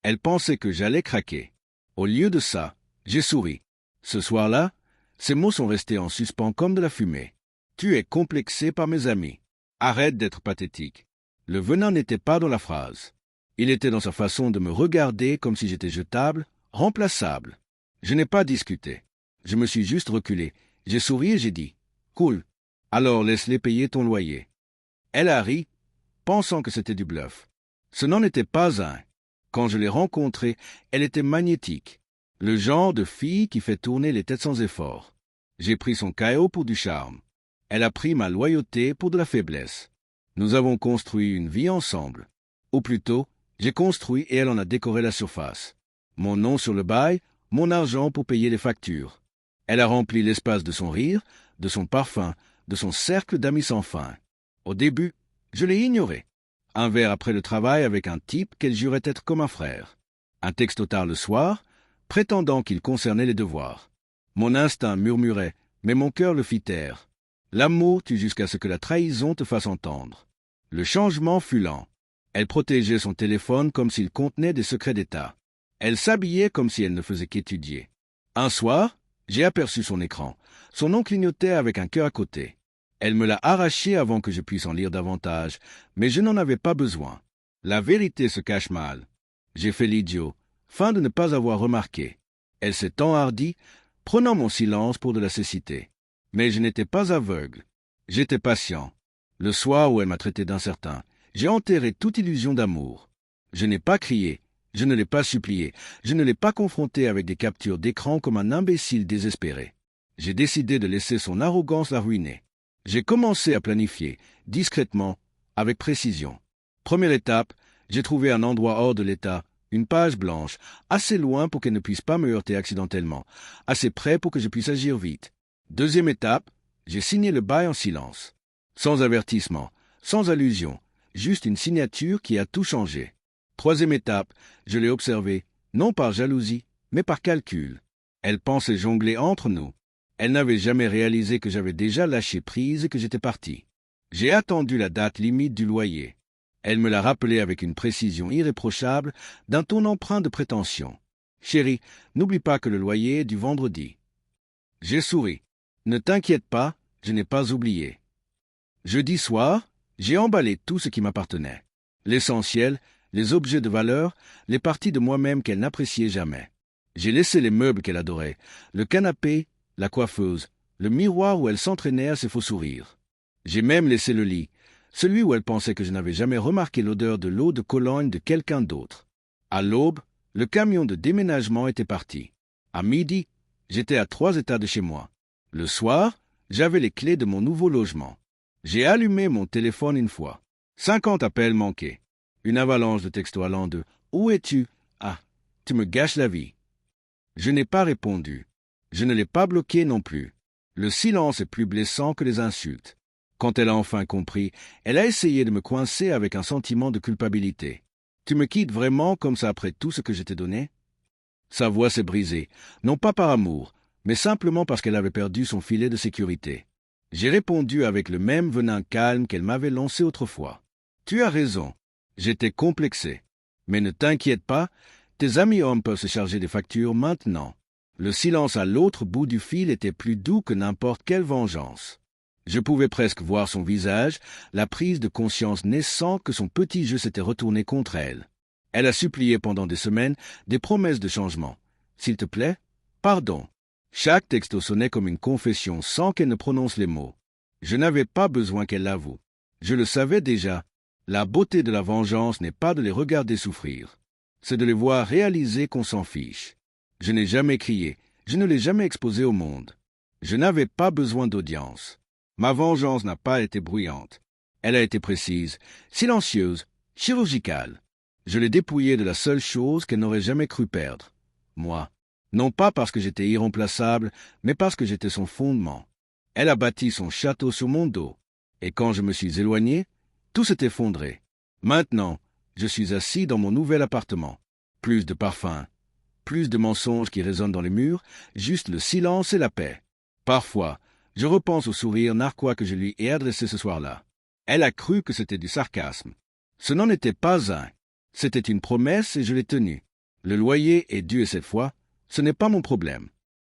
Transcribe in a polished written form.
Elle pensait que j'allais craquer. Au lieu de ça, j'ai souri. Ce soir-là, ces mots sont restés en suspens comme de la fumée. Tu es complexé par mes amis. Arrête d'être pathétique. Le venin n'était pas dans la phrase. Il était dans sa façon de me regarder comme si j'étais jetable, remplaçable. Je n'ai pas discuté. Je me suis juste reculé. J'ai souri et j'ai dit « Cool. Alors laisse-les payer ton loyer. » Elle a ri, pensant que c'était du bluff. Ce n'en était pas un. Quand je l'ai rencontrée, elle était magnétique. Le genre de fille qui fait tourner les têtes sans effort. J'ai pris son chaos pour du charme. Elle a pris ma loyauté pour de la faiblesse. Nous avons construit une vie ensemble. Ou plutôt, j'ai construit et elle en a décoré la surface. Mon nom sur le bail, mon argent pour payer les factures. Elle a rempli l'espace de son rire, de son parfum, de son cercle d'amis sans fin. Au début, je l'ai ignoré. Un verre après le travail avec un type qu'elle jurait être comme un frère. Un texto tard le soir, prétendant qu'il concernait les devoirs. Mon instinct murmurait, mais mon cœur le fit taire. L'amour tue jusqu'à ce que la trahison te fasse entendre. Le changement fut lent. Elle protégeait son téléphone comme s'il contenait des secrets d'État. Elle s'habillait comme si elle ne faisait qu'étudier. Un soir, j'ai aperçu son écran. Son nom clignotait avec un cœur à côté. Elle me l'a arraché avant que je puisse en lire davantage, mais je n'en avais pas besoin. La vérité se cache mal. J'ai fait l'idiot, fin de ne pas avoir remarqué. Elle s'est enhardie, prenant mon silence pour de la cécité. Mais je n'étais pas aveugle. J'étais patient. Le soir où elle m'a traité d'incertain, j'ai enterré toute illusion d'amour. Je n'ai pas crié, je ne l'ai pas supplié, je ne l'ai pas confronté avec des captures d'écran comme un imbécile désespéré. J'ai décidé de laisser son arrogance la ruiner. J'ai commencé à planifier, discrètement, avec précision. Première étape, j'ai trouvé un endroit hors de l'état, une page blanche, assez loin pour qu'elle ne puisse pas me heurter accidentellement, assez près pour que je puisse agir vite. Deuxième étape, j'ai signé le bail en silence. Sans avertissement, sans allusion, juste une signature qui a tout changé. Troisième étape, je l'ai observée, non par jalousie, mais par calcul. Elle pensait jongler entre nous. Elle n'avait jamais réalisé que j'avais déjà lâché prise et que j'étais parti. J'ai attendu la date limite du loyer. Elle me l'a rappelé avec une précision irréprochable, d'un ton empreint de prétention. « Chérie, n'oublie pas que le loyer est du vendredi. » J'ai souri. « Ne t'inquiète pas, je n'ai pas oublié. » Jeudi soir, j'ai emballé tout ce qui m'appartenait. L'essentiel, les objets de valeur, les parties de moi-même qu'elle n'appréciait jamais. J'ai laissé les meubles qu'elle adorait, le canapé, la coiffeuse, le miroir où elle s'entraînait à ses faux sourires. J'ai même laissé le lit, celui où elle pensait que je n'avais jamais remarqué l'odeur de l'eau de Cologne de quelqu'un d'autre. À l'aube, le camion de déménagement était parti. À midi, j'étais à 3 états de chez moi. Le soir, j'avais les clés de mon nouveau logement. J'ai allumé mon téléphone une fois. 50 appels manqués. Une avalanche de textos allant de « Où es-tu » à « Tu me gâches la vie ». Je n'ai pas répondu. Je ne l'ai pas bloqué non plus. Le silence est plus blessant que les insultes. Quand elle a enfin compris, elle a essayé de me coincer avec un sentiment de culpabilité. « Tu me quittes vraiment comme ça après tout ce que je t'ai donné ?» Sa voix s'est brisée, non pas par amour, mais simplement parce qu'elle avait perdu son filet de sécurité. J'ai répondu avec le même venin calme qu'elle m'avait lancé autrefois. « Tu as raison. J'étais complexé. Mais ne t'inquiète pas, tes amis hommes peuvent se charger des factures maintenant. » Le silence à l'autre bout du fil était plus doux que n'importe quelle vengeance. Je pouvais presque voir son visage, la prise de conscience naissant que son petit jeu s'était retourné contre elle. Elle a supplié pendant des semaines des promesses de changement. « S'il te plaît, pardon. » Chaque texto sonnait comme une confession sans qu'elle ne prononce les mots. Je n'avais pas besoin qu'elle l'avoue. Je le savais déjà. La beauté de la vengeance n'est pas de les regarder souffrir. C'est de les voir réaliser qu'on s'en fiche. Je n'ai jamais crié. Je ne l'ai jamais exposé au monde. Je n'avais pas besoin d'audience. Ma vengeance n'a pas été bruyante. Elle a été précise, silencieuse, chirurgicale. Je l'ai dépouillée de la seule chose qu'elle n'aurait jamais cru perdre. Moi. Non pas parce que j'étais irremplaçable, mais parce que j'étais son fondement. Elle a bâti son château sur mon dos. Et quand je me suis éloigné, tout s'est effondré. Maintenant, je suis assis dans mon nouvel appartement. Plus de parfums, plus de mensonges qui résonnent dans les murs, juste le silence et la paix. Parfois, je repense au sourire narquois que je lui ai adressé ce soir-là. Elle a cru que c'était du sarcasme. Ce n'en était pas un. C'était une promesse et je l'ai tenue. Le loyer est dû et cette fois, ce n'est pas mon problème.